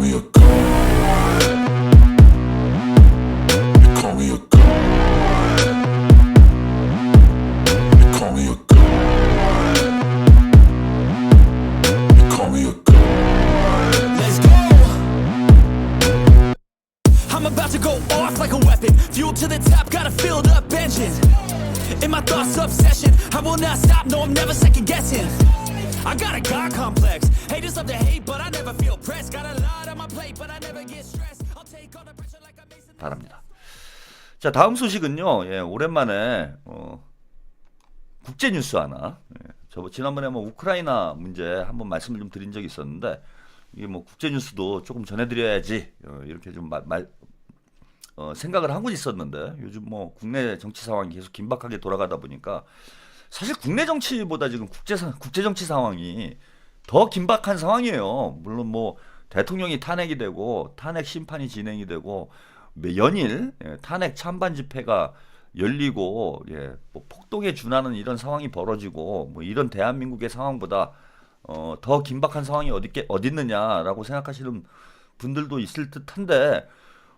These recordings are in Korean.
me a god. You call me a god. You call me a god. You call me a god. Let's go. I'm about to go off like a weapon. Fuel to the top, got a filled up engine. In my thoughts, obsession. I will not stop, no, I'm never second guessing. I got a God complex. Haters love to hate, but I never feel pressed. Got a lot on my plate, but I never get stressed. I'll take all the pressure like I'm Mason. 바랍니다. 자, 다음 소식은요. 예, 오랜만에 국제 뉴스 하나. 예, 저 지난번에 뭐 우크라이나 문제 한번 말씀을 좀 드린 적이 있었는데 이게 뭐 국제 뉴스도 조금 전해드려야지 이렇게 좀 생각을 하고 있었는데 요즘 뭐 국내 정치 상황이 계속 긴박하게 돌아가다 보니까 사실 국내 정치보다 지금 국제 정치 상황이 더 긴박한 상황이에요. 물론 뭐 대통령이 탄핵이 되고 탄핵 심판이 진행이 되고 연일 탄핵 찬반 집회가 열리고 뭐 폭동에 준하는 이런 상황이 벌어지고 뭐 이런 대한민국의 상황보다 더 긴박한 상황이 어디 있느냐라고 생각하시는 분들도 있을 듯한데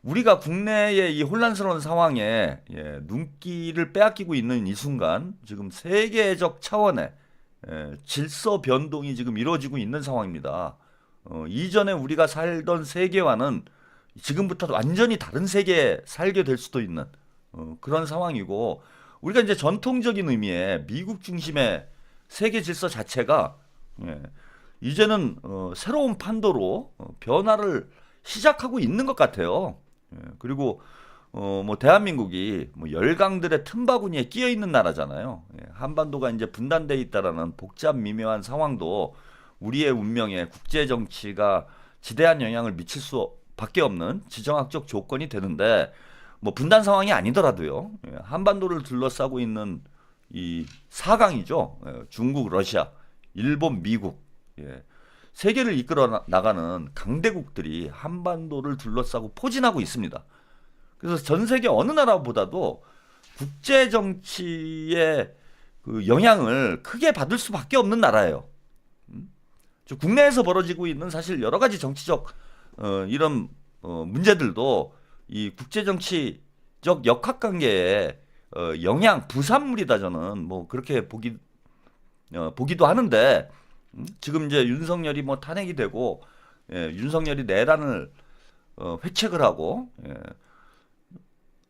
우리가 국내의 이 혼란스러운 상황에 눈길을 빼앗기고 있는 이 순간 지금 세계적 차원의 질서 변동이 지금 이루어지고 있는 상황입니다. 이전에 우리가 살던 세계와는 지금부터 완전히 다른 세계에 살게 될 수도 있는 그런 상황이고 우리가 이제 전통적인 의미의 미국 중심의 세계 질서 자체가 이제는 새로운 판도로 변화를 시작하고 있는 것 같아요. 그리고 뭐 대한민국이 뭐 열강들의 틈바구니에 끼어 있는 나라잖아요. 한반도가 이제 분단돼 있다라는 복잡 미묘한 상황도 우리의 운명에 국제 정치가 지대한 영향을 미칠 수밖에 없는 지정학적 조건이 되는데 뭐 분단 상황이 아니더라도요. 한반도를 둘러싸고 있는 이 4강이죠. 중국, 러시아, 일본, 미국. 세계를 이끌어 나가는 강대국들이 한반도를 둘러싸고 포진하고 있습니다. 그래서 전 세계 어느 나라보다도 국제 정치의 그 영향을 크게 받을 수밖에 없는 나라예요. 국내에서 벌어지고 있는 사실 여러 가지 정치적 이런 문제들도 이 국제 정치적 역학관계의 영향 부산물이다 저는 뭐 그렇게 보기도 하는데. 지금 이제 윤석열이 뭐 탄핵이 되고 윤석열이 내란을 회책을 하고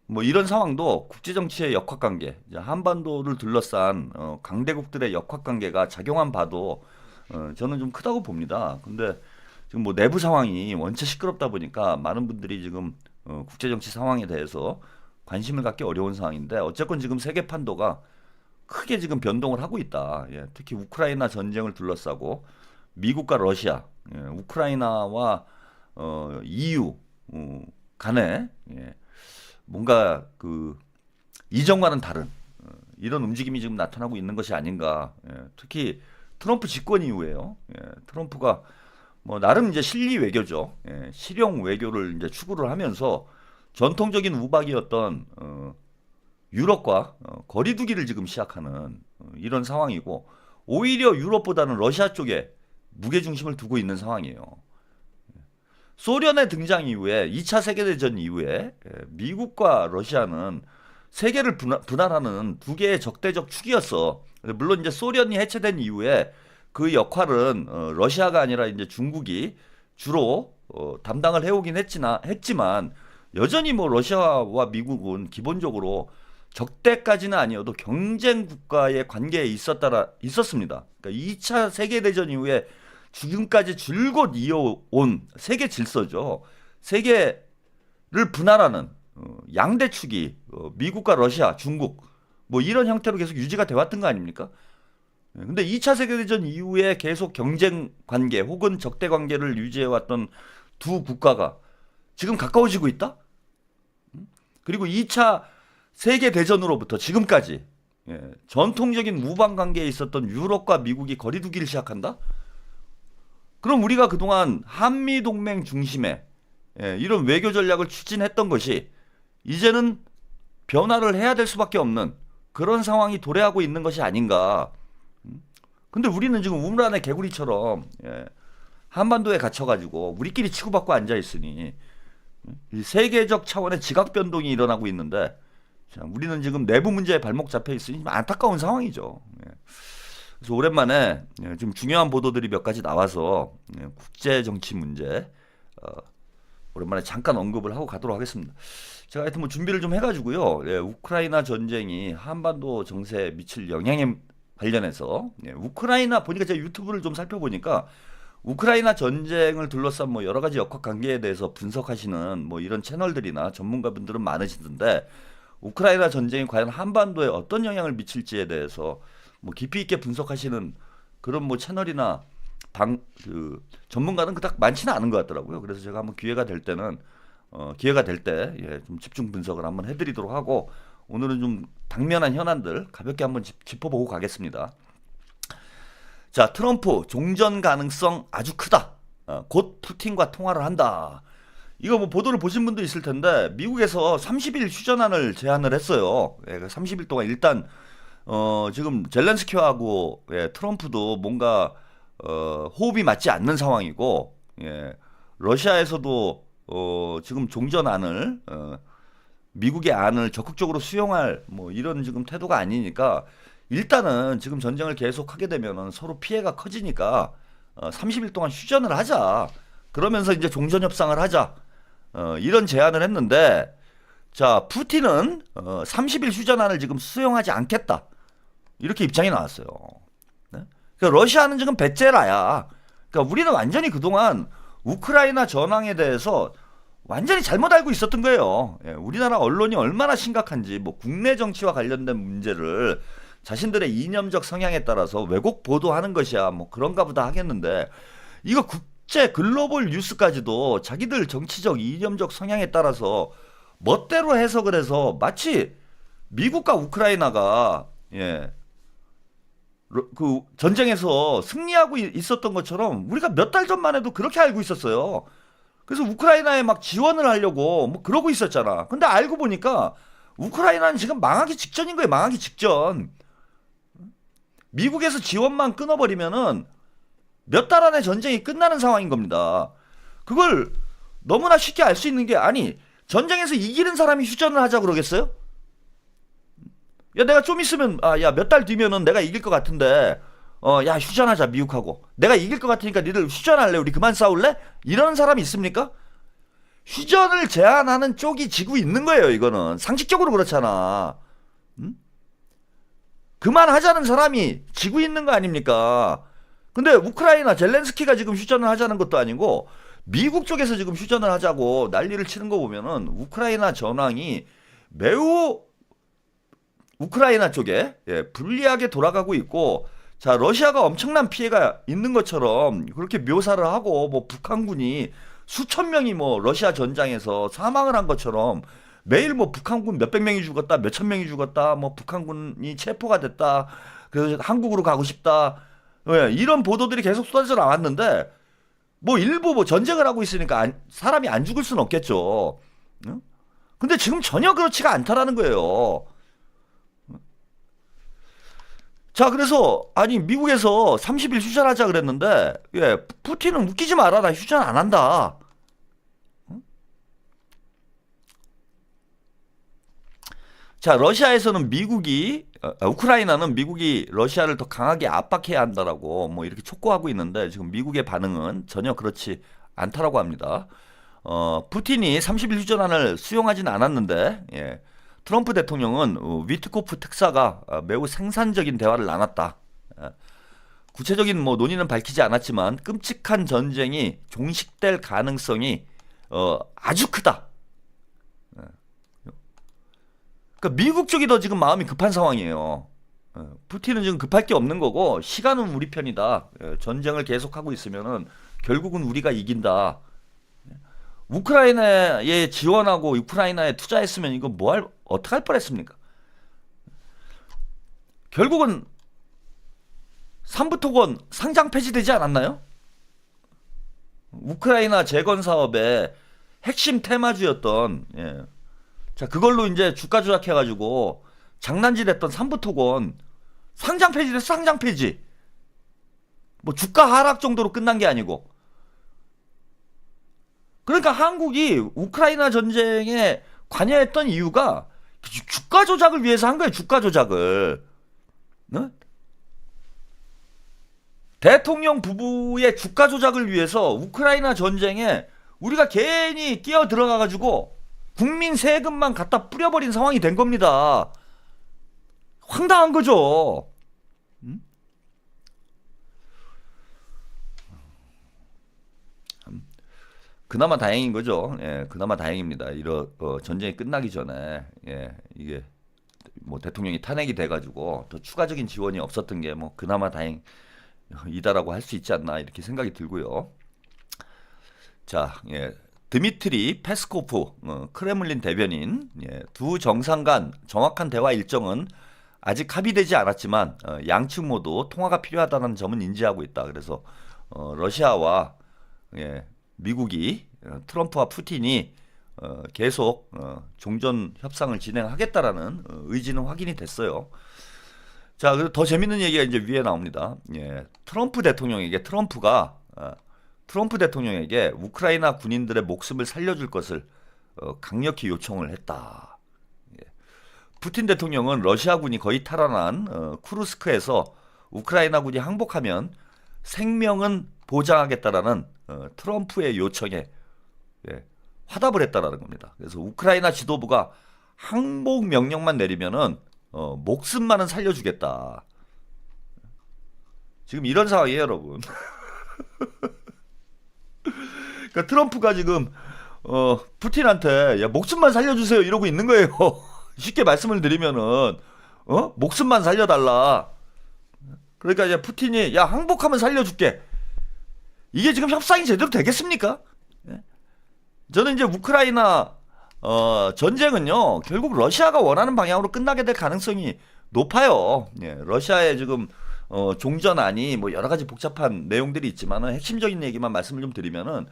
뭐 이런 상황도 국제정치의 역학관계 한반도를 둘러싼 강대국들의 역학관계가 작용한 바도 저는 좀 크다고 봅니다. 근데 지금 뭐 내부 상황이 원체 시끄럽다 보니까 많은 분들이 지금 국제정치 상황에 대해서 관심을 갖기 어려운 상황인데 어쨌건 지금 세계 판도가 크게 지금 변동을 하고 있다. 특히 우크라이나 전쟁을 둘러싸고 미국과 러시아, 우크라이나와 EU 간에 뭔가 그 이전과는 다른 이런 움직임이 지금 나타나고 있는 것이 아닌가. 특히 트럼프 집권 이후에요. 트럼프가 뭐 나름 이제 실리 외교죠. 실용 외교를 이제 추구를 하면서 전통적인 우박이었던 유럽과 거리두기를 지금 시작하는 이런 상황이고 오히려 유럽보다는 러시아 쪽에 무게중심을 두고 있는 상황이에요. 소련의 등장 이후에 2차 세계대전 이후에 미국과 러시아는 세계를 분할하는 두 개의 적대적 축이었어. 물론 이제 소련이 해체된 이후에 그 역할은 러시아가 아니라 이제 중국이 주로 담당을 해오긴 했지만 여전히 뭐 러시아와 미국은 기본적으로 적대까지는 아니어도 경쟁 국가의 관계에 있었습니다. 그러니까 2차 세계대전 이후에 지금까지 줄곧 이어온 세계 질서죠. 세계를 분할하는 양대축이 미국과 러시아, 중국 뭐 이런 형태로 계속 유지가 돼 왔던 거 아닙니까? 근데 2차 세계대전 이후에 계속 경쟁 관계 혹은 적대 관계를 유지해 왔던 두 국가가 지금 가까워지고 있다? 그리고 2차 세계대전으로부터 지금까지 전통적인 무방 관계에 있었던 유럽과 미국이 거리두기를 시작한다? 그럼 우리가 그동안 한미동맹 중심의 이런 외교 전략을 추진했던 것이 이제는 변화를 해야 될 수밖에 없는 그런 상황이 도래하고 있는 것이 아닌가. 근데 우리는 지금 우물 안의 개구리처럼 한반도에 갇혀가지고 우리끼리 치고받고 앉아 있으니 이 세계적 차원의 지각 변동이 일어나고 있는데 자, 우리는 지금 내부 문제에 발목 잡혀 있으니 안타까운 상황이죠. 예. 그래서 오랜만에 지금 중요한 보도들이 몇 가지 나와서 국제 정치 문제 오랜만에 잠깐 언급을 하고 가도록 하겠습니다. 제가 하여튼 뭐 준비를 좀 해가지고요. 예, 우크라이나 전쟁이 한반도 정세에 미칠 영향에 관련해서 우크라이나 보니까 제가 유튜브를 좀 살펴보니까 우크라이나 전쟁을 둘러싼 뭐 여러 가지 역학 관계에 대해서 분석하시는 뭐 이런 채널들이나 전문가분들은 많으시던데 우크라이나 전쟁이 과연 한반도에 어떤 영향을 미칠지에 대해서 뭐 깊이 있게 분석하시는 그런 뭐 채널이나 전문가는 그닥 많지는 않은 것 같더라고요. 그래서 제가 한번 기회가 될 때는 기회가 될 때 좀 집중 분석을 한번 해드리도록 하고 오늘은 좀 당면한 현안들 가볍게 한번 짚어보고 가겠습니다. 자, 트럼프 종전 가능성 아주 크다. 곧 푸틴과 통화를 한다. 이거 뭐 보도를 보신 분도 있을 텐데 미국에서 30일 휴전안을 제안을 했어요. 30일 동안 일단 지금 젤렌스키하고 트럼프도 뭔가 호흡이 맞지 않는 상황이고 러시아에서도 지금 종전안을 미국의 안을 적극적으로 수용할 뭐 이런 지금 태도가 아니니까 일단은 지금 전쟁을 계속하게 되면은 서로 피해가 커지니까 30일 동안 휴전을 하자. 그러면서 이제 종전 협상을 하자. 이런 제안을 했는데 자, 푸틴은 30일 휴전안을 지금 수용하지 않겠다. 이렇게 입장이 나왔어요. 네? 그러니까 러시아는 지금 배째라야. 그러니까 우리는 완전히 그동안 우크라이나 전황에 대해서 완전히 잘못 알고 있었던 거예요. 우리나라 언론이 얼마나 심각한지 뭐 국내 정치와 관련된 문제를 자신들의 이념적 성향에 따라서 왜곡 보도하는 것이야 뭐 그런가 보다 하겠는데 이거 국제 글로벌 뉴스까지도 자기들 정치적 이념적 성향에 따라서 멋대로 해석을 해서 마치 미국과 우크라이나가 그 전쟁에서 승리하고 있었던 것처럼 우리가 몇 달 전만 해도 그렇게 알고 있었어요. 그래서 우크라이나에 막 지원을 하려고 뭐 그러고 있었잖아. 근데 알고 보니까 우크라이나는 지금 망하기 직전인 거예요. 망하기 직전. 미국에서 지원만 끊어버리면은 몇 달 안에 전쟁이 끝나는 상황인 겁니다. 그걸 너무나 쉽게 알 수 있는 게 아니 전쟁에서 이기는 사람이 휴전을 하자 그러겠어요? 야 내가 좀 있으면 야 몇 달 뒤면은 내가 이길 것 같은데 야 휴전하자 미국하고 내가 이길 것 같으니까 니들 휴전할래 우리 그만 싸울래? 이런 사람이 있습니까? 휴전을 제안하는 쪽이 지고 있는 거예요. 이거는 상식적으로 그렇잖아. 그만하자는 사람이 지고 있는 거 아닙니까? 근데 우크라이나 젤렌스키가 지금 휴전을 하자는 것도 아니고 미국 쪽에서 지금 휴전을 하자고 난리를 치는 거 보면은 우크라이나 전황이 매우 우크라이나 쪽에 불리하게 돌아가고 있고 자 러시아가 엄청난 피해가 있는 것처럼 그렇게 묘사를 하고 뭐 북한군이 수천 명이 뭐 러시아 전장에서 사망을 한 것처럼 매일 뭐 북한군 몇백 명이 죽었다 몇천 명이 죽었다 뭐 북한군이 체포가 됐다 그래서 한국으로 가고 싶다 이런 보도들이 계속 쏟아져 나왔는데 뭐 일부 뭐 전쟁을 하고 있으니까 사람이 안 죽을 수는 없겠죠. 근데 지금 전혀 그렇지가 않다라는 거예요. 자 그래서 아니 미국에서 30일 휴전하자 그랬는데 푸틴은 웃기지 마라 나 휴전 안 한다. 자 러시아에서는 우크라이나는 미국이 러시아를 더 강하게 압박해야 한다라고 뭐 이렇게 촉구하고 있는데 지금 미국의 반응은 전혀 그렇지 않다라고 합니다. 푸틴이 30일 휴전안을 수용하지는 않았는데 트럼프 대통령은 위트코프 특사가 매우 생산적인 대화를 나눴다. 구체적인 뭐 논의는 밝히지 않았지만 끔찍한 전쟁이 종식될 가능성이 아주 크다. 그러니까 미국 쪽이 더 지금 마음이 급한 상황이에요. 푸틴은 지금 급할 게 없는 거고 시간은 우리 편이다. 전쟁을 계속하고 있으면은 결국은 우리가 이긴다. 우크라이나에 지원하고 우크라이나에 투자했으면 이거 어떻게 할 뻔했습니까? 결국은 삼부토건 상장 폐지되지 않았나요? 우크라이나 재건 사업의 핵심 테마주였던 자 그걸로 이제 주가 조작해가지고 장난질했던 삼부토건 상장 폐지됐어. 상장 폐지. 뭐 주가 하락 정도로 끝난 게 아니고 그러니까 한국이 우크라이나 전쟁에 관여했던 이유가 주가 조작을 위해서 한 거예요. 주가 조작을. 네? 대통령 부부의 주가 조작을 위해서 우크라이나 전쟁에 우리가 괜히 끼어 들어가가지고 국민 세금만 갖다 뿌려버린 상황이 된 겁니다. 황당한 거죠. 그나마 다행인 거죠. 예, 그나마 다행입니다. 전쟁이 끝나기 전에 예, 이게 뭐 대통령이 탄핵이 돼가지고 더 추가적인 지원이 없었던 게 뭐 그나마 다행이다라고 할 수 있지 않나 이렇게 생각이 들고요. 자, 예, 드미트리 페스코프 크레물린 대변인 두 정상 간 정확한 대화 일정은 아직 합의되지 않았지만 양측 모두 통화가 필요하다는 점은 인지하고 있다. 그래서 러시아와 미국이 트럼프와 푸틴이 계속 종전 협상을 진행하겠다라는 의지는 확인이 됐어요. 자, 그리고 더 재밌는 얘기가 이제 위에 나옵니다. 트럼프 대통령에게 우크라이나 군인들의 목숨을 살려줄 것을 강력히 요청을 했다. 푸틴 대통령은 러시아군이 거의 탈환한 쿠르스크에서 우크라이나군이 항복하면 생명은 보장하겠다라는 트럼프의 요청에 화답을 했다라는 겁니다. 그래서 우크라이나 지도부가 항복 명령만 내리면은 목숨만은 살려주겠다. 지금 이런 상황이에요, 여러분. 그러니까 트럼프가 지금 푸틴한테 야, 목숨만 살려주세요 이러고 있는 거예요. 쉽게 말씀을 드리면은 목숨만 살려달라. 그러니까 이제 푸틴이 야 항복하면 살려줄게. 이게 지금 협상이 제대로 되겠습니까? 저는 이제 우크라이나 전쟁은요 결국 러시아가 원하는 방향으로 끝나게 될 가능성이 높아요. 러시아의 지금 종전안이 뭐 여러 가지 복잡한 내용들이 있지만은 핵심적인 얘기만 말씀을 좀 드리면은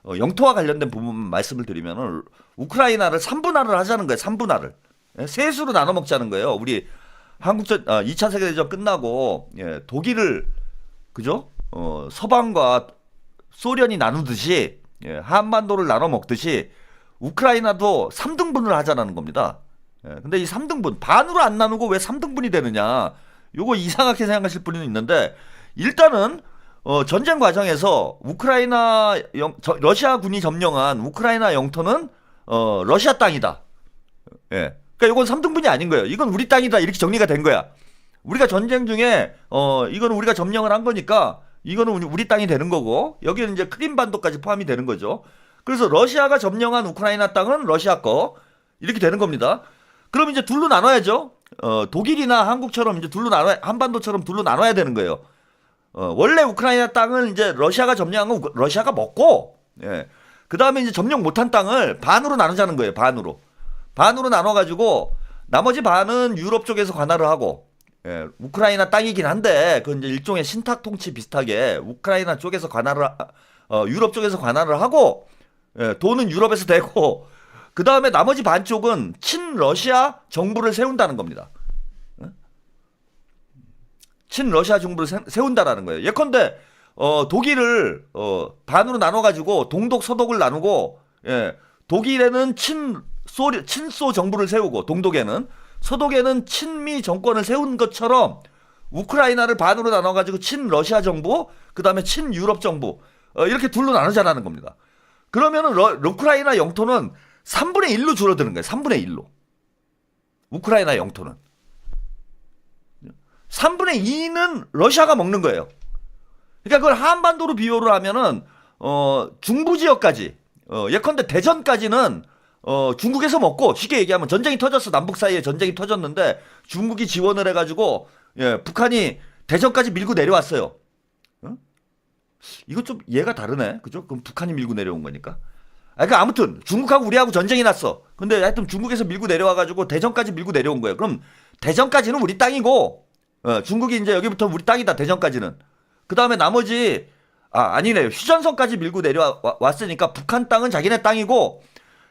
영토와 관련된 부분만 말씀을 드리면은 우크라이나를 3분할을 하자는 거예요. 3분할을 세수로 나눠 먹자는 거예요. 우리 2차 세계대전 끝나고 독일을 그죠? 서방과 소련이 나누듯이 한반도를 나눠 먹듯이 우크라이나도 3등분을 하자는 겁니다. 근데 이 3등분 반으로 안 나누고 왜 3등분이 되느냐? 요거 이상하게 생각하실 분이 있는데 일단은 전쟁 과정에서 러시아군이 점령한 우크라이나 영토는 러시아 땅이다. 그러니까 이건 3등분이 아닌 거예요. 이건 우리 땅이다 이렇게 정리가 된 거야. 우리가 전쟁 중에 이거는 우리가 점령을 한 거니까 이거는 우리 땅이 되는 거고 여기는 이제 크림반도까지 포함이 되는 거죠. 그래서 러시아가 점령한 우크라이나 땅은 러시아 거 이렇게 되는 겁니다. 그럼 이제 둘로 나눠야죠. 독일이나 한국처럼 이제 한반도처럼 둘로 나눠야 되는 거예요. 원래 우크라이나 땅을 이제 러시아가 점령한 거 러시아가 먹고, 그 다음에 이제 점령 못한 땅을 반으로 나누자는 거예요. 반으로 나눠가지고 나머지 반은 유럽 쪽에서 관할을 하고, 우크라이나 땅이긴 한데 그 이제 일종의 신탁 통치 비슷하게 우크라이나 쪽에서 유럽 쪽에서 관할을 하고, 돈은 유럽에서 되고. 그 다음에 나머지 반쪽은 친러시아 정부를 세운다는 겁니다. 친러시아 정부를 세운다라는 거예요. 예컨대 독일을 반으로 나눠가지고 동독 서독을 나누고 독일에는 친소 정부를 세우고 동독에는 서독에는 친미 정권을 세운 것처럼 우크라이나를 반으로 나눠가지고 친러시아 정부 그 다음에 친유럽 정부 이렇게 둘로 나누자라는 겁니다. 그러면은 우크라이나 영토는 3분의 1로 줄어드는 거예요. 3분의 1로. 우크라이나 영토는. 3분의 2는 러시아가 먹는 거예요. 그러니까 그걸 한반도로 비교를 하면은, 중부 지역까지, 예컨대 대전까지는, 중국에서 먹고, 쉽게 얘기하면 전쟁이 터졌어. 남북 사이에 전쟁이 터졌는데, 중국이 지원을 해가지고, 북한이 대전까지 밀고 내려왔어요. 이거 좀 얘가 다르네. 그죠? 그럼 북한이 밀고 내려온 거니까. 그러니까 아무튼 중국하고 우리하고 전쟁이 났어. 근데 하여튼 중국에서 밀고 내려와가지고 대전까지 밀고 내려온 거예요. 그럼 대전까지는 우리 땅이고 중국이 이제 여기부터 우리 땅이다. 대전까지는. 그 다음에 나머지 아니네요. 휴전선까지 밀고 내려왔으니까 북한 땅은 자기네 땅이고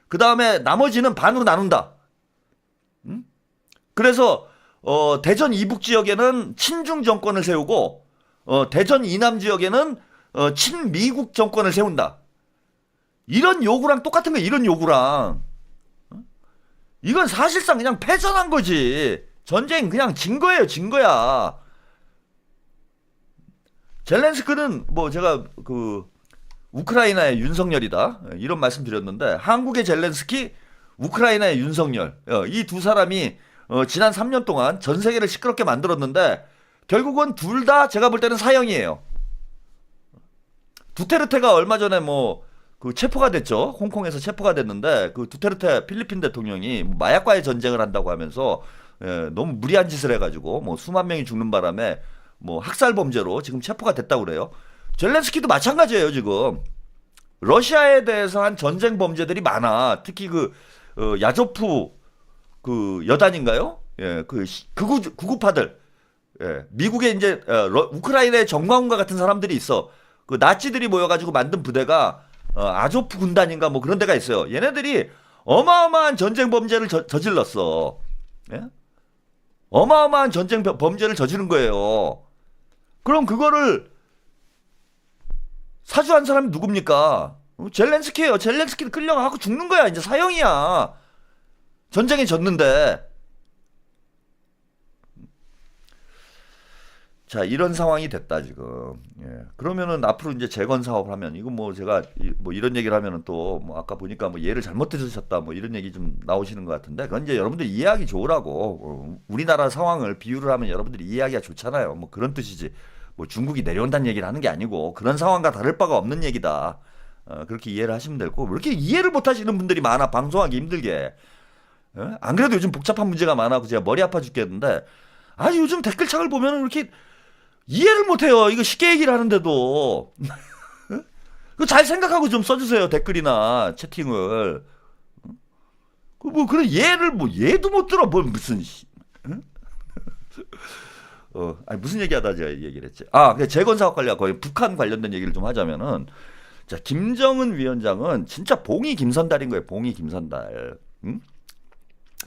그 다음에 나머지는 반으로 나눈다. 그래서 대전 이북 지역에는 친중 정권을 세우고 대전 이남 지역에는 친미국 정권을 세운다. 이런 요구랑 똑같은 거야. 이런 요구랑. 이건 사실상 그냥 패전한 거지. 전쟁 그냥 진 거예요. 진 거야. 젤렌스키는 뭐 제가 그 우크라이나의 윤석열이다 이런 말씀 드렸는데, 한국의 젤렌스키, 우크라이나의 윤석열, 이 두 사람이 지난 3년 동안 전 세계를 시끄럽게 만들었는데 결국은 둘 다 제가 볼 때는 사형이에요. 두테르테가 얼마 전에 뭐 그 체포가 됐죠. 홍콩에서 체포가 됐는데, 그 두테르테 필리핀 대통령이 마약과의 전쟁을 한다고 하면서 너무 무리한 짓을 해가지고 뭐 수만 명이 죽는 바람에 뭐 학살 범죄로 지금 체포가 됐다고 그래요. 젤렌스키도 마찬가지예요. 지금 러시아에 대해서 한 전쟁 범죄들이 많아. 특히 그 야조프 그 여단인가요? 예, 그 극우파들, 예, 미국의 이제 우크라이나의 정광훈과 같은 사람들이 있어. 그 나치들이 모여가지고 만든 부대가 아조프 군단인가 뭐 그런 데가 있어요. 얘네들이 어마어마한 전쟁 범죄를 저질렀어. 예? 어마어마한 전쟁 범죄를 저지른 거예요. 그럼 그거를 사주한 사람이 누굽니까? 젤렌스키예요. 젤렌스키는 끌려가고 죽는 거야. 이제 사형이야. 전쟁에 졌는데. 자, 이런 상황이 됐다 지금. 예. 그러면은 앞으로 이제 재건 사업을 하면, 이거 뭐 제가 뭐 이런 얘기를 하면은 또 뭐 아까 보니까 뭐 예를 잘못 들으셨다 뭐 이런 얘기 좀 나오시는 것 같은데, 그건 이제 여러분들이 이해하기 좋으라고. 우리나라 상황을 비유를 하면 여러분들이 이해하기가 좋잖아요. 뭐 그런 뜻이지. 뭐 중국이 내려온다는 얘기를 하는 게 아니고 그런 상황과 다를 바가 없는 얘기다. 그렇게 이해를 하시면 되고, 왜 이렇게 이해를 못 하시는 분들이 많아, 방송하기 힘들게. 안 그래도 요즘 복잡한 문제가 많아서 제가 머리 아파 죽겠는데, 요즘 댓글창을 보면은 이렇게 이해를 못해요. 이거 쉽게 얘기를 하는데도. 그거 잘 생각하고 좀 써주세요. 댓글이나 채팅을. 뭐 그런 예를 뭐 예도 못 들어. 뭘 무슨 무슨 얘기하다 제가 얘기를 했지. 재건 사업 관련 거의 북한 관련된 얘기를 좀 하자면은, 자, 김정은 위원장은 진짜 봉이 김선달인 거예요. 봉이 김선달. 응?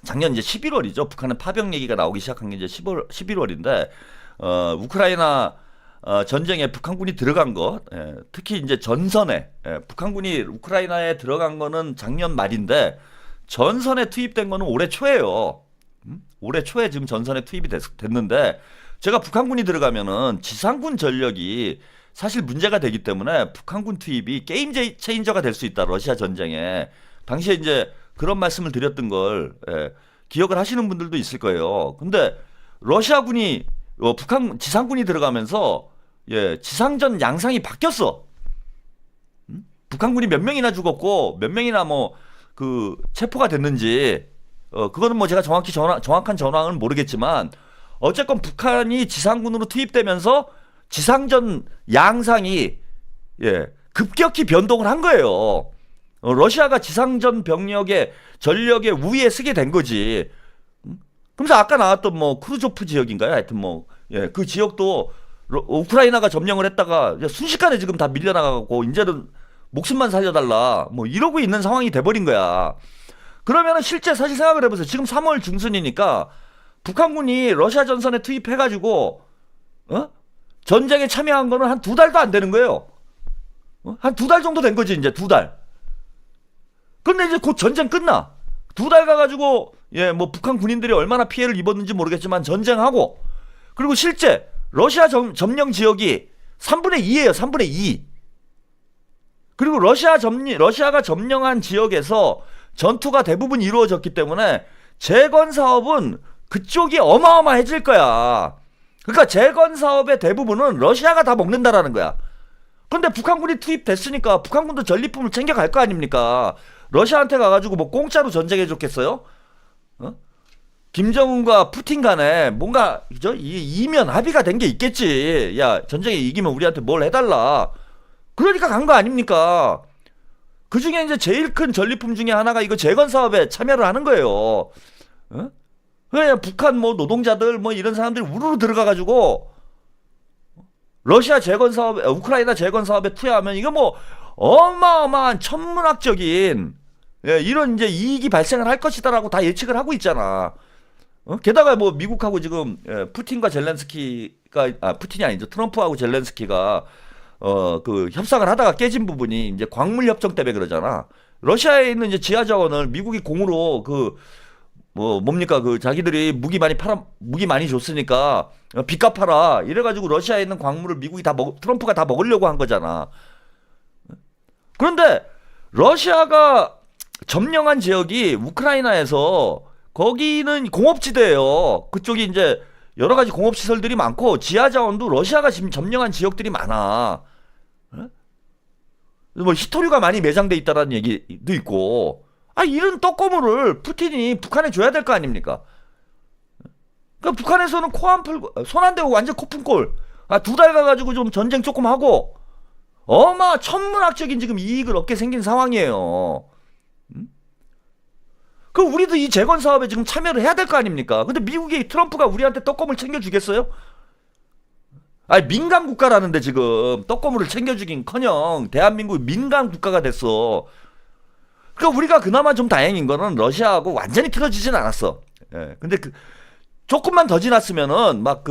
작년 이제 11월이죠. 북한은 파병 얘기가 나오기 시작한 게 이제 11월인데, 우크라이나 전쟁에 북한군이 들어간 것, 특히 이제 전선에, 북한군이 우크라이나에 들어간 거는 작년 말인데 전선에 투입된 거는 올해 초예요. 올해 초에 지금 전선에 투입이 됐는데, 제가 북한군이 들어가면은 지상군 전력이 사실 문제가 되기 때문에 북한군 투입이 게임 체인저가 될 수 있다. 러시아 전쟁에 당시에 이제 그런 말씀을 드렸던 걸 기억을 하시는 분들도 있을 거예요. 근데 러시아군이 북한 지상군이 들어가면서 지상전 양상이 바뀌었어. 북한군이 몇 명이나 죽었고 몇 명이나 뭐 그 체포가 됐는지 그거는 뭐 제가 정확한 전황은 모르겠지만, 어쨌건 북한이 지상군으로 투입되면서 지상전 양상이 급격히 변동을 한 거예요. 러시아가 지상전 병력의 전력의 우위에 서게 된 거지. 그러면서 아까 나왔던 뭐 크루조프 지역인가요? 하여튼 뭐 그 지역도 우크라이나가 점령을 했다가 순식간에 지금 다 밀려나가고 이제는 목숨만 살려달라 뭐 이러고 있는 상황이 돼버린 거야. 그러면은 실제 사실 생각을 해보세요. 지금 3월 중순이니까 북한군이 러시아 전선에 투입해가지고 전쟁에 참여한 거는 한 2달도 안 되는 거예요. 한 2달 정도 된 거지. 이제 2달. 근데 이제 곧 전쟁 끝나. 2달 가가지고 뭐 북한 군인들이 얼마나 피해를 입었는지 모르겠지만 전쟁하고, 그리고 실제 러시아 점령 지역이 3분의 2예요. 3분의 2. 그리고 러시아가 점령한 지역에서 전투가 대부분 이루어졌기 때문에 재건 사업은 그쪽이 어마어마해질 거야. 그러니까 재건 사업의 대부분은 러시아가 다 먹는다라는 거야. 근데 북한군이 투입됐으니까 북한군도 전리품을 챙겨갈 거 아닙니까? 러시아한테 가가지고 뭐 공짜로 전쟁해 줬겠어요? 김정은과 푸틴 간에 뭔가 이면 합의가 된 게 있겠지. 야, 전쟁에 이기면 우리한테 뭘 해달라. 그러니까 간 거 아닙니까? 그 중에 이제 제일 큰 전리품 중에 하나가 이거 재건 사업에 참여를 하는 거예요. 그냥 북한 뭐 노동자들 뭐 이런 사람들이 우르르 들어가가지고 러시아 재건 사업, 우크라이나 재건 사업에 투여하면 이거 뭐 어마어마한 천문학적인 이런 이제 이익이 발생을 할 것이다라고 다 예측을 하고 있잖아. 게다가 뭐 미국하고 지금 푸틴과 젤렌스키가 푸틴이 아니죠. 트럼프하고 젤렌스키가 그 협상을 하다가 깨진 부분이 이제 광물 협정 때문에 그러잖아. 러시아에 있는 이제 지하 자원을 미국이 공으로 그 뭡니까 그 자기들이 무기 많이 줬으니까 빚 갚아라 이래가지고 러시아에 있는 광물을 미국이 트럼프가 다 먹으려고 한 거잖아. 그런데 러시아가 점령한 지역이 우크라이나에서 거기는 공업지대예요. 그쪽이 이제 여러 가지 공업시설들이 많고 지하 자원도 러시아가 지금 점령한 지역들이 많아. 뭐 히토류가 많이 매장돼 있다라는 얘기도 있고. 이런 떡고물을 푸틴이 북한에 줘야 될 거 아닙니까? 그러니까 북한에서는 코 안 풀고 손 안 대고 완전 코푼 꼴. 2달 가가지고 좀 전쟁 조금 하고 천문학적인 지금 이익을 얻게 생긴 상황이에요. 그 우리도 이 재건 사업에 지금 참여를 해야 될 거 아닙니까? 근데 미국이 트럼프가 우리한테 떡고물 챙겨주겠어요? 민간 국가라는데 지금 떡고물을 챙겨주긴커녕 대한민국이 민간 국가가 됐어. 그러니까 우리가 그나마 좀 다행인 거는 러시아하고 완전히 틀어지진 않았어. 예. 근데 조금만 더 지났으면은 막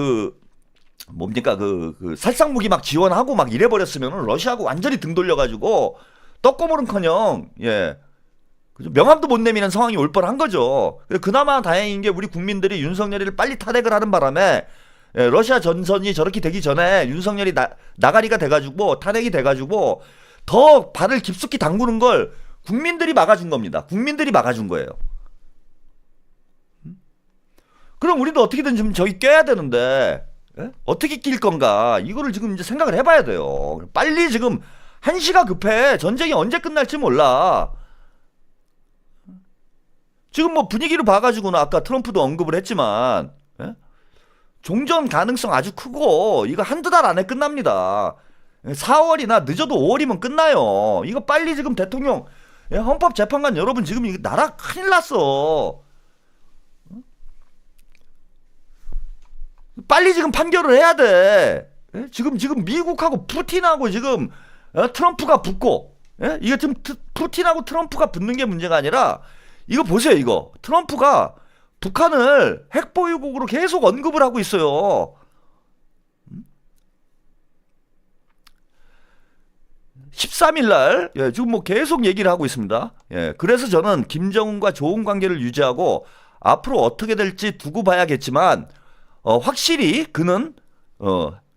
뭡니까 그 살상 무기 막 지원하고 막 이래 버렸으면은 러시아하고 완전히 등 돌려가지고 떡고물은커녕 명함도 못 내미는 상황이 올 뻔한 거죠. 그나마 다행인 게 우리 국민들이 윤석열이를 빨리 탄핵을 하는 바람에 러시아 전선이 저렇게 되기 전에 윤석열이 나가리가 돼가지고 탄핵이 돼가지고 더 발을 깊숙이 담그는 걸 국민들이 막아준 겁니다. 국민들이 막아준 거예요. 그럼 우리도 어떻게든 좀 저기 껴야 되는데 어떻게 낄 건가 이거를 지금 이제 생각을 해봐야 돼요. 빨리 지금 한시가 급해. 전쟁이 언제 끝날지 몰라. 지금 뭐 분위기를 봐가지고는 아까 트럼프도 언급을 했지만 종전 가능성 아주 크고 이거 한두 달 안에 끝납니다. 4월이나 늦어도 5월이면 끝나요. 이거 빨리 지금 대통령 헌법재판관 여러분 지금 이거 나라 큰일 났어. 빨리 지금 판결을 해야 돼. 지금 미국하고 푸틴하고 지금 트럼프가 붙고 이게 지금 푸틴하고 트럼프가 붙는 게 문제가 아니라 이거 보세요. 이거 트럼프가 북한을 핵보유국으로 계속 언급을 하고 있어요. 13일날 지금 뭐 계속 얘기를 하고 있습니다. 그래서 저는 김정은과 좋은 관계를 유지하고 앞으로 어떻게 될지 두고 봐야겠지만 확실히 그는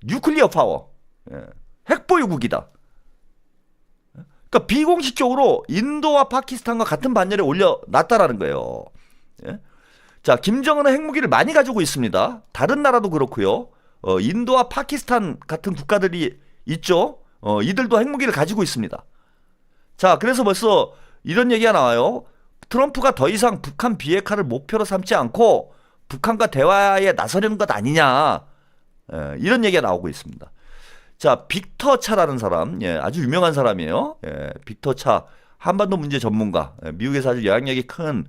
뉴클리어 파워 핵보유국이다. 그러니까 비공식적으로 인도와 파키스탄과 같은 반열에 올려놨다라는 거예요. 자, 김정은은 핵무기를 많이 가지고 있습니다. 다른 나라도 그렇고요. 인도와 파키스탄 같은 국가들이 있죠. 이들도 핵무기를 가지고 있습니다. 자, 그래서 벌써 이런 얘기가 나와요. 트럼프가 더 이상 북한 비핵화를 목표로 삼지 않고 북한과 대화에 나서려는 것 아니냐. 이런 얘기가 나오고 있습니다. 자, 빅터 차라는 사람, 아주 유명한 사람이에요. 빅터 차, 한반도 문제 전문가, 미국에서 아주 영향력이 큰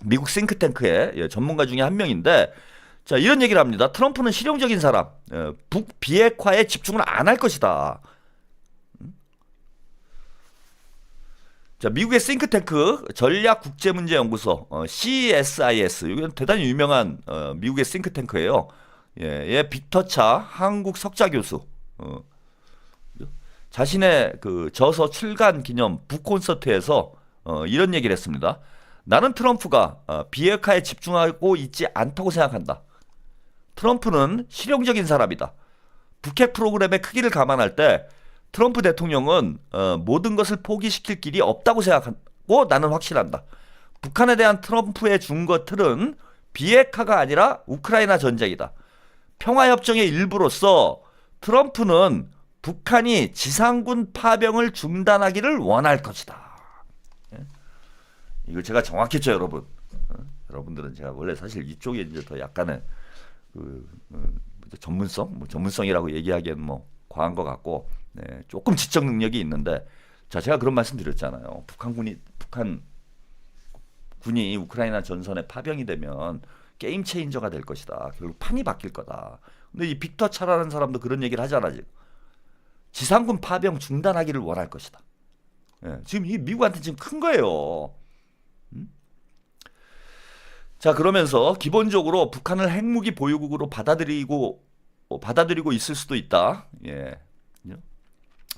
미국 싱크탱크의 전문가 중에 한 명인데, 자, 이런 얘기를 합니다. 트럼프는 실용적인 사람, 북 비핵화에 집중을 안 할 것이다. 자, 미국의 싱크탱크 전략국제문제연구소 CSIS, 이건 대단히 유명한 미국의 싱크탱크예요. 얘 빅터차 한국 석좌 교수 자신의 그 저서 출간 기념 북콘서트에서 이런 얘기를 했습니다. 나는 트럼프가 비핵화에 집중하고 있지 않다고 생각한다. 트럼프는 실용적인 사람이다. 북핵 프로그램의 크기를 감안할 때 트럼프 대통령은 모든 것을 포기시킬 길이 없다고 생각하고 나는 확신한다. 북한에 대한 트럼프의 준거 틀은 비핵화가 아니라 우크라이나 전쟁이다. 평화협정의 일부로서 트럼프는 북한이 지상군 파병을 중단하기를 원할 것이다. 이거 제가 정확했죠, 여러분. 여러분들은 제가 원래 사실 이쪽에 이제 더 약간의 전문성이라고 얘기하기엔 뭐 과한 것 같고, 조금 지적 능력이 있는데, 자, 제가 그런 말씀 드렸잖아요. 북한 군이 우크라이나 전선에 파병이 되면 게임 체인저가 될 것이다. 결국 판이 바뀔 거다. 근데 이 빅터 차라는 사람도 그런 얘기를 하잖아, 지금. 지상군 파병 중단하기를 원할 것이다. 지금 이 미국한테 지금 큰 거예요. 자, 그러면서 기본적으로 북한을 핵무기 보유국으로 받아들이고 받아들이고 있을 수도 있다. 예.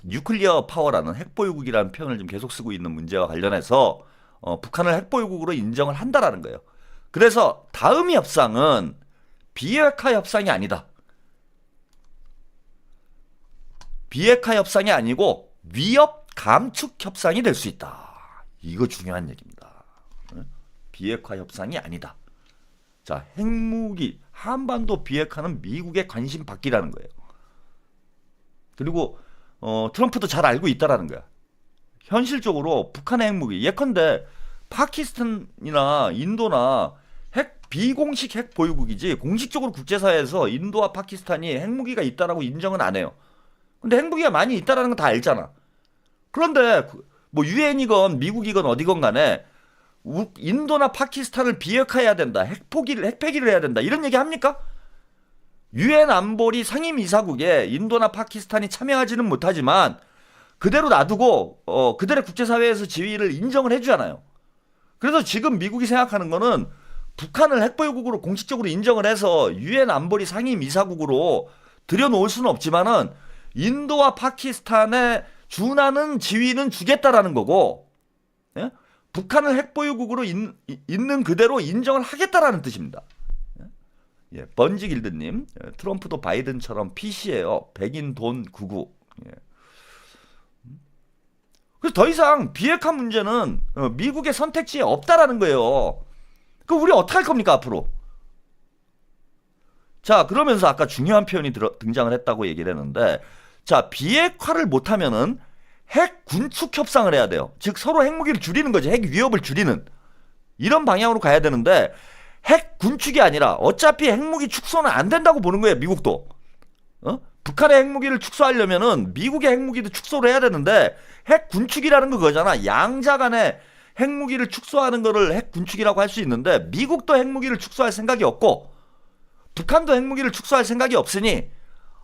뉴클리어 파워라는 핵보유국이라는 표현을 좀 계속 쓰고 있는 문제와 관련해서 북한을 핵보유국으로 인정을 한다라는 거예요. 그래서 다음 협상은 비핵화 협상이 아니다. 비핵화 협상이 아니고 위협 감축 협상이 될 수 있다. 이거 중요한 얘기입니다. 비핵화 협상이 아니다. 자, 핵무기 한반도 비핵화는 미국의 관심 받기라는 거예요. 그리고 트럼프도 잘 알고 있다라는 거야. 현실적으로 북한의 핵무기 예컨대 파키스탄이나 인도나 비공식 핵 보유국이지 공식적으로 국제사회에서 인도와 파키스탄이 핵무기가 있다라고 인정은 안 해요. 근데 핵무기가 많이 있다라는 건 다 알잖아. 그런데 뭐 유엔이건 미국이건 어디건 간에 인도나 파키스탄을 비핵화해야 된다. 핵폐기를 해야 된다. 이런 얘기 합니까? 유엔 안보리 상임이사국에 인도나 파키스탄이 참여하지는 못하지만 그대로 놔두고 그들의 국제사회에서 지위를 인정을 해주잖아요. 그래서 지금 미국이 생각하는 거는 북한을 핵보유국으로 공식적으로 인정을 해서 유엔 안보리 상임이사국으로 들여놓을 수는 없지만은 인도와 파키스탄에 준하는 지위는 주겠다라는 거고, 예? 북한을 핵보유국으로 있는 그대로 인정을 하겠다라는 뜻입니다. 예, 번지길드님, 트럼프도 바이든처럼 PC예요. 백인 돈 99. 예. 그래서 더 이상 비핵화 문제는 미국의 선택지에 없다라는 거예요. 그럼 우리 어떻게 할 겁니까 앞으로? 자, 그러면서 아까 중요한 표현이 등장을 했다고 얘기를 했는데, 자, 비핵화를 못하면은 핵 군축 협상을 해야 돼요. 즉 서로 핵무기를 줄이는 거지. 핵 위협을 줄이는 이런 방향으로 가야 되는데 핵 군축이 아니라 어차피 핵무기 축소는 안 된다고 보는 거예요. 미국도. 북한의 핵무기를 축소하려면은 미국의 핵무기도 축소를 해야 되는데 핵 군축이라는 거 그거잖아. 양자 간에 핵무기를 축소하는 거를 핵 군축이라고 할 수 있는데 미국도 핵무기를 축소할 생각이 없고 북한도 핵무기를 축소할 생각이 없으니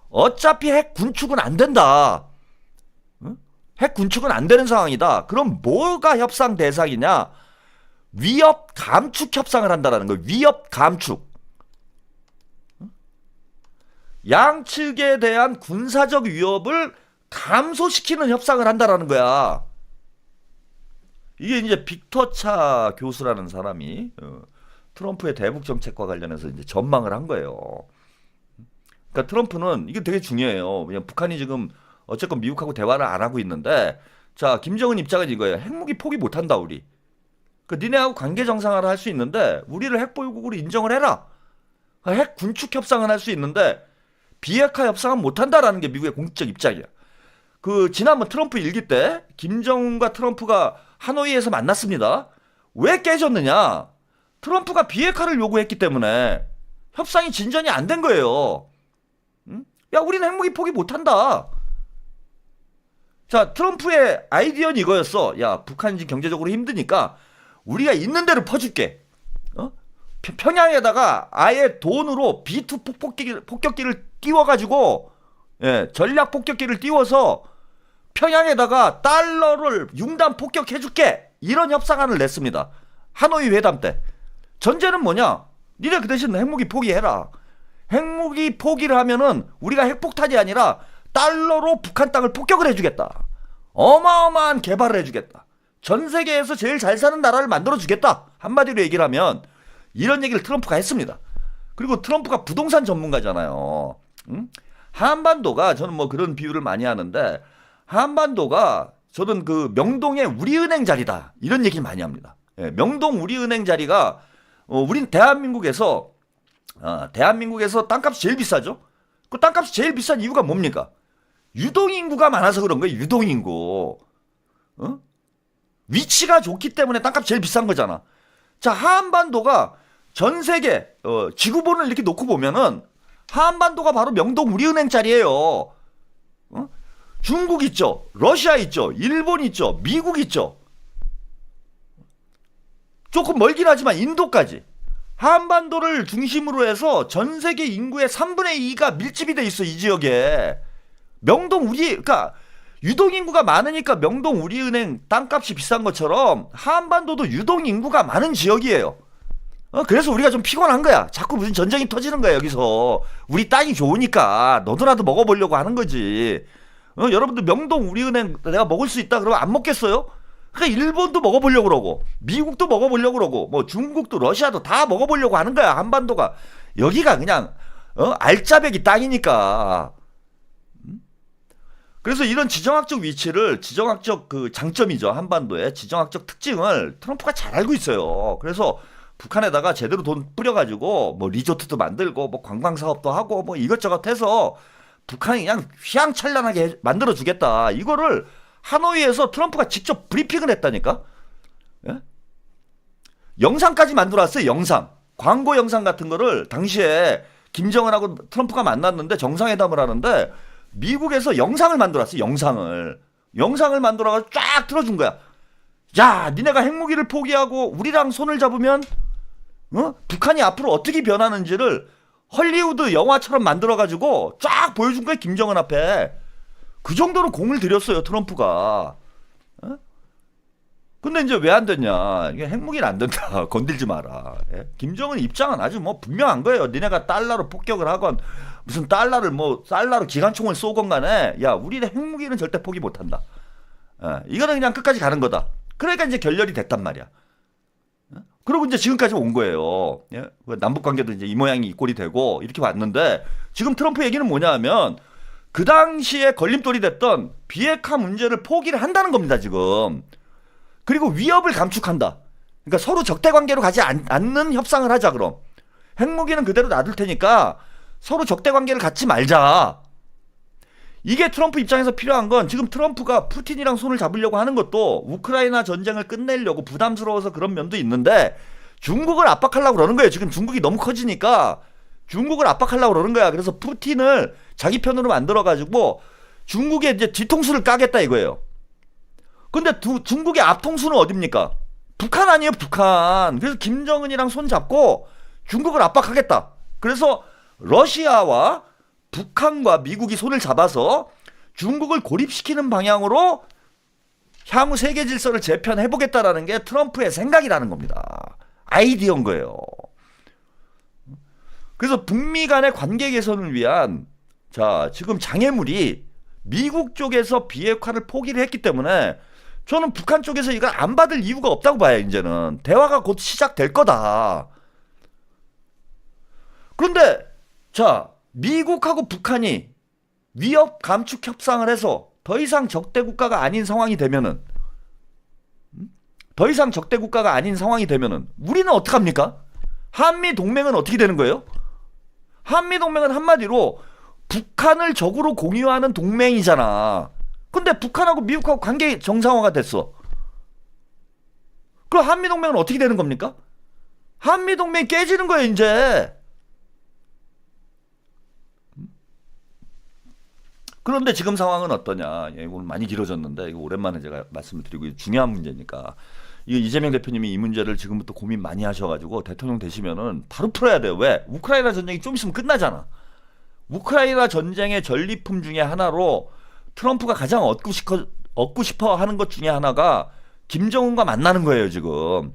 어차피 핵 군축은 안 된다. 핵 군축은 안 되는 상황이다. 그럼 뭐가 협상 대상이냐? 위협 감축 협상을 한다라는 거예요. 위협 감축. 양측에 대한 군사적 위협을 감소시키는 협상을 한다라는 거야. 이게 이제 빅터 차 교수라는 사람이 트럼프의 대북 정책과 관련해서 이제 전망을 한 거예요. 그러니까 트럼프는 이게 되게 중요해요. 그냥 북한이 지금 어쨌건 미국하고 대화를 안 하고 있는데, 자, 김정은 입장은 이거예요. 핵무기 포기 못 한다, 우리. 그 니네하고 관계 정상화를 할 수 있는데 우리를 핵보유국으로 인정을 해라. 핵 군축 협상은 할 수 있는데 비핵화 협상은 못 한다라는 게 미국의 공식적 입장이야. 그 지난번 트럼프 일기 때 김정은과 트럼프가 하노이에서 만났습니다. 왜 깨졌느냐? 트럼프가 비핵화를 요구했기 때문에 협상이 진전이 안 된 거예요. 응? 야, 우리는 핵무기 포기 못 한다. 자, 트럼프의 아이디어는 이거였어. 야, 북한이 지금 경제적으로 힘드니까 우리가 있는 대로 퍼줄게. 평양에다가 아예 돈으로 B2 폭격기를 띄워가지고, 예, 전략 폭격기를 띄워서 평양에다가 달러를 융단 폭격해줄게. 이런 협상안을 냈습니다. 하노이 회담 때. 전제는 뭐냐? 니네 그 대신 핵무기 포기해라. 핵무기 포기를 하면은 우리가 핵폭탄이 아니라 달러로 북한 땅을 폭격을 해주겠다. 어마어마한 개발을 해주겠다. 전 세계에서 제일 잘 사는 나라를 만들어주겠다. 한마디로 얘기를 하면 이런 얘기를 트럼프가 했습니다. 그리고 트럼프가 부동산 전문가잖아요. 응? 한반도가, 저는 뭐 그런 비유를 많이 하는데, 한반도가 저는 그 명동의 우리은행 자리다. 이런 얘기를 많이 합니다. 예, 명동 우리은행 자리가 우린 대한민국에서 땅값이 제일 비싸죠. 그 땅값이 제일 비싼 이유가 뭡니까? 유동인구가 많아서 그런 거예요. 유동인구. 위치가 좋기 때문에 땅값이 제일 비싼 거잖아. 자, 한반도가 전 세계 지구본을 이렇게 놓고 보면은 한반도가 바로 명동 우리은행 자리예요. 중국 있죠, 러시아 있죠, 일본 있죠, 미국 있죠. 조금 멀긴 하지만 인도까지. 한반도를 중심으로 해서 전 세계 인구의 3분의 2가 밀집이 돼 있어, 이 지역에. 그러니까 유동인구가 많으니까 명동 우리은행 땅값이 비싼 것처럼 한반도도 유동인구가 많은 지역이에요. 그래서 우리가 좀 피곤한 거야. 자꾸 무슨 전쟁이 터지는 거야 여기서. 우리 땅이 좋으니까 너도나도 먹어보려고 하는 거지. 여러분들 명동 우리은행 내가 먹을 수 있다 그러면 안 먹겠어요? 그러니까 일본도 먹어보려고 그러고 미국도 먹어보려고 그러고 뭐 중국도 러시아도 다 먹어보려고 하는 거야. 한반도가. 여기가 그냥 알짜배기 땅이니까. 그래서 이런 지정학적 위치를, 지정학적 그 장점이죠. 한반도의 지정학적 특징을 트럼프가 잘 알고 있어요. 그래서 북한에다가 제대로 돈 뿌려가지고 뭐 리조트도 만들고 뭐 관광 사업도 하고 뭐 이것저것 해서 북한이 그냥 휘황찬란하게 만들어 주겠다. 이거를 하노이에서 트럼프가 직접 브리핑을 했다니까. 예? 영상까지 만들어왔어요. 영상, 광고 영상 같은 거를 당시에 김정은하고 트럼프가 만났는데 정상회담을 하는데 미국에서 영상을 만들어왔어요. 영상을 만들어가지고 쫙 틀어준 거야. 야, 니네가 핵무기를 포기하고 우리랑 손을 잡으면 북한이 앞으로 어떻게 변하는지를 헐리우드 영화처럼 만들어가지고 쫙 보여준 거야. 김정은 앞에. 그 정도로 공을 들였어요. 트럼프가. 근데 이제 왜 안 됐냐. 이게 핵무기는 안 된다. 건들지 마라. 예? 김정은 입장은 아주 뭐 분명한 거예요. 니네가 달러로 폭격을 하건 무슨 달러로 기관총을 쏘건 간에 야, 우리의 핵무기는 절대 포기 못 한다. 이거는 그냥 끝까지 가는 거다. 그러니까 이제 결렬이 됐단 말이야. 그리고 이제 지금까지 온 거예요. 예? 남북 관계도 이제 이 모양이 이 꼴이 되고 이렇게 왔는데 지금 트럼프 얘기는 뭐냐 하면 그 당시에 걸림돌이 됐던 비핵화 문제를 포기를 한다는 겁니다, 지금. 그리고 위협을 감축한다. 그러니까 서로 적대 관계로 가지 않는 협상을 하자, 그럼. 핵무기는 그대로 놔둘 테니까 서로 적대 관계를 갖지 말자. 이게 트럼프 입장에서 필요한 건 지금 트럼프가 푸틴이랑 손을 잡으려고 하는 것도 우크라이나 전쟁을 끝내려고 부담스러워서 그런 면도 있는데 중국을 압박하려고 그러는 거예요. 지금 중국이 너무 커지니까 중국을 압박하려고 그러는 거야. 그래서 푸틴을 자기 편으로 만들어가지고 중국에 이제 뒤통수를 까겠다 이거예요. 근데 중국의 앞통수는 어딥니까? 북한 아니에요, 북한. 그래서 김정은이랑 손 잡고 중국을 압박하겠다. 그래서 러시아와 북한과 미국이 손을 잡아서 중국을 고립시키는 방향으로 향후 세계 질서를 재편해보겠다라는 게 트럼프의 생각이라는 겁니다. 아이디어인 거예요. 그래서 북미 간의 관계 개선을 위한 지금 장애물이 미국 쪽에서 비핵화를 포기를 했기 때문에 저는 북한 쪽에서 이걸 안 받을 이유가 없다고 봐요. 이제는 대화가 곧 시작될 거다. 그런데 미국하고 북한이 위협 감축 협상을 해서 더 이상 적대 국가가 아닌 상황이 되면은 우리는 어떡합니까? 한미 동맹은 어떻게 되는 거예요? 한미 동맹은 한마디로 북한을 적으로 공유하는 동맹이잖아. 근데 북한하고 미국하고 관계 정상화가 됐어. 그럼 한미 동맹은 어떻게 되는 겁니까? 한미 동맹이 깨지는 거예요, 이제. 그런데 지금 상황은 어떠냐. 예, 오늘 많이 길어졌는데 이거 오랜만에 제가 말씀을 드리고 중요한 문제니까. 이거 이재명 대표님이 이 문제를 지금부터 고민 많이 하셔가지고 대통령 되시면은 바로 풀어야 돼요. 왜? 우크라이나 전쟁이 좀 있으면 끝나잖아. 우크라이나 전쟁의 전리품 중에 하나로 트럼프가 가장 얻고 싶어 하는 것 중에 하나가 김정은과 만나는 거예요, 지금.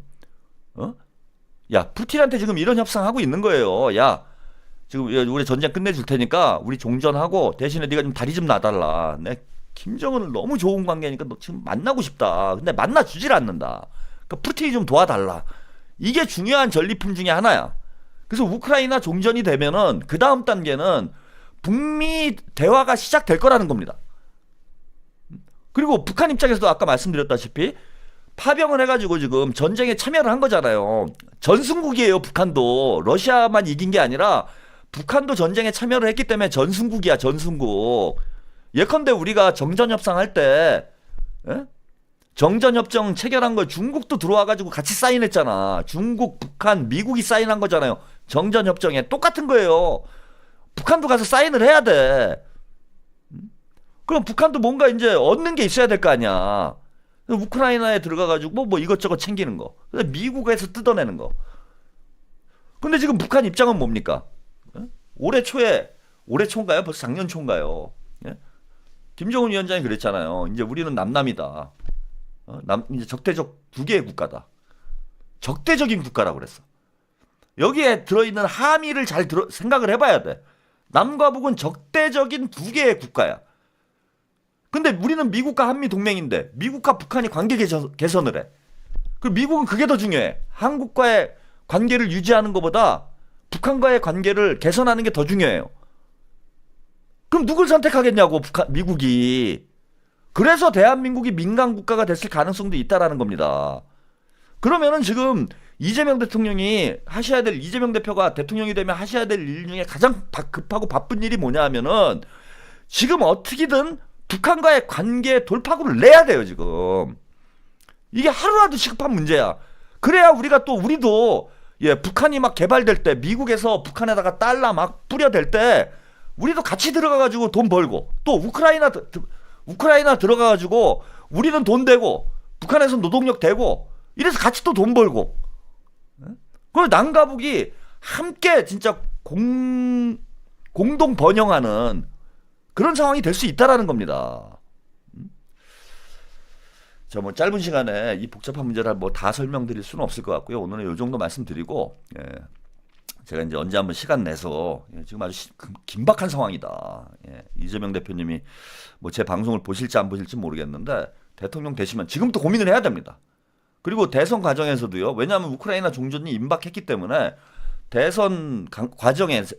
야, 푸틴한테 지금 이런 협상하고 있는 거예요. 야, 지금 우리 전쟁 끝내줄 테니까 우리 종전하고 대신에 네가 좀 다리 좀 놔달라. 내 김정은을 너무 좋은 관계니까 너 지금 만나고 싶다. 근데 만나주질 않는다. 그러니까 푸틴이 좀 도와달라. 이게 중요한 전리품 중에 하나야. 그래서 우크라이나 종전이 되면은 그 다음 단계는 북미 대화가 시작될 거라는 겁니다. 그리고 북한 입장에서도 아까 말씀드렸다시피 파병을 해가지고 지금 전쟁에 참여를 한 거잖아요. 전승국이에요, 북한도. 러시아만 이긴 게 아니라 북한도 전쟁에 참여를 했기 때문에 전승국이야, 전승국. 예컨대 우리가 정전협상 할 때 정전협정 체결한 걸 중국도 들어와가지고 같이 사인했잖아. 중국, 북한, 미국이 사인한 거잖아요. 정전협정에 똑같은 거예요. 북한도 가서 사인을 해야 돼. 그럼 북한도 뭔가 이제 얻는 게 있어야 될 거 아니야. 우크라이나에 들어가가지고 뭐 이것저것 챙기는 거. 미국에서 뜯어내는 거. 근데 지금 북한 입장은 뭡니까? 올해 초인가요? 벌써 작년 초인가요? 예? 김정은 위원장이 그랬잖아요. 이제 우리는 남남이다. 이제 적대적 두 개의 국가다. 적대적인 국가라고 그랬어. 여기에 들어있는 함의를 잘 생각을 해봐야 돼. 남과 북은 적대적인 두 개의 국가야. 근데 우리는 미국과 한미 동맹인데 미국과 북한이 관계 개선을 해. 그 미국은 그게 더 중요해. 한국과의 관계를 유지하는 것보다 북한과의 관계를 개선하는 게 더 중요해요. 그럼 누굴 선택하겠냐고 미국이. 그래서 대한민국이 민간 국가가 됐을 가능성도 있다라는 겁니다. 그러면은 지금 이재명 대표가 대통령이 되면 하셔야 될 일 중에 가장 급하고 바쁜 일이 뭐냐 하면은 지금 어떻게든 북한과의 관계 돌파구를 내야 돼요, 지금. 이게 하루라도 시급한 문제야. 그래야 우리도 북한이 막 개발될 때 미국에서 북한에다가 달러 막 뿌려댈 때 우리도 같이 들어가가지고 돈 벌고 또 우크라이나 들어가가지고 우리는 돈 되고 북한에서 노동력 되고 이래서 같이 또 돈 벌고 그걸 남과 북이 함께 진짜 공동 번영하는 그런 상황이 될 수 있다라는 겁니다. 자, 뭐 짧은 시간에 이 복잡한 문제를 뭐 다 설명드릴 수는 없을 것 같고요. 오늘은 이 정도 말씀드리고 제가 이제 언제 한번 시간 내서 지금 아주 긴박한 상황이다. 이재명 대표님이 뭐 제 방송을 보실지 안 보실지 모르겠는데 대통령 되시면 지금부터 고민을 해야 됩니다. 그리고 대선 과정에서도요. 왜냐하면 우크라이나 종전이 임박했기 때문에 대선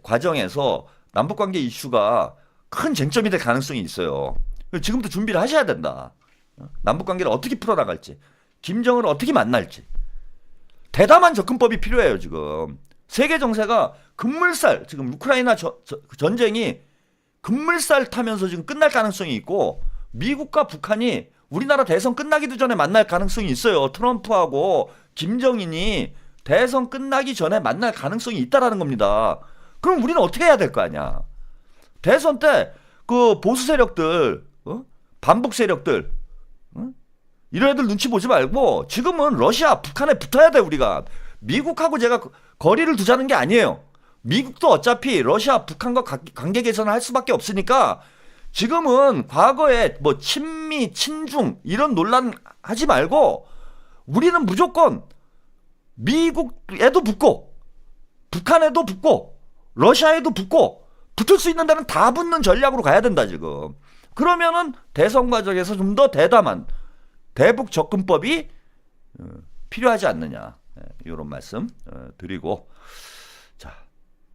과정에서 남북관계 이슈가 큰 쟁점이 될 가능성이 있어요. 지금부터 준비를 하셔야 된다. 남북관계를 어떻게 풀어나갈지, 김정은을 어떻게 만날지. 대담한 접근법이 필요해요. 지금 세계 정세가 급물살, 지금 우크라이나 전쟁이 급물살 타면서 지금 끝날 가능성이 있고 미국과 북한이 우리나라 대선 끝나기도 전에 만날 가능성이 있어요. 트럼프하고 김정인이 대선 끝나기 전에 만날 가능성이 있다라는 겁니다. 그럼 우리는 어떻게 해야 될 거 아니야? 대선 때 그 보수 세력들, 반북 세력들, 이런 애들 눈치 보지 말고 지금은 러시아, 북한에 붙어야 돼. 우리가 미국하고 제가 거리를 두자는 게 아니에요. 미국도 어차피 러시아, 북한과 관계 개선을 할 수밖에 없으니까 지금은 과거에 뭐 친미, 친중 이런 논란 하지 말고 우리는 무조건 미국에도 붙고 북한에도 붙고 러시아에도 붙고 붙을 수 있는 데는 다 붙는 전략으로 가야 된다 지금. 그러면은 대선 과정에서 좀 더 대담한 대북 접근법이 필요하지 않느냐 이런 말씀 드리고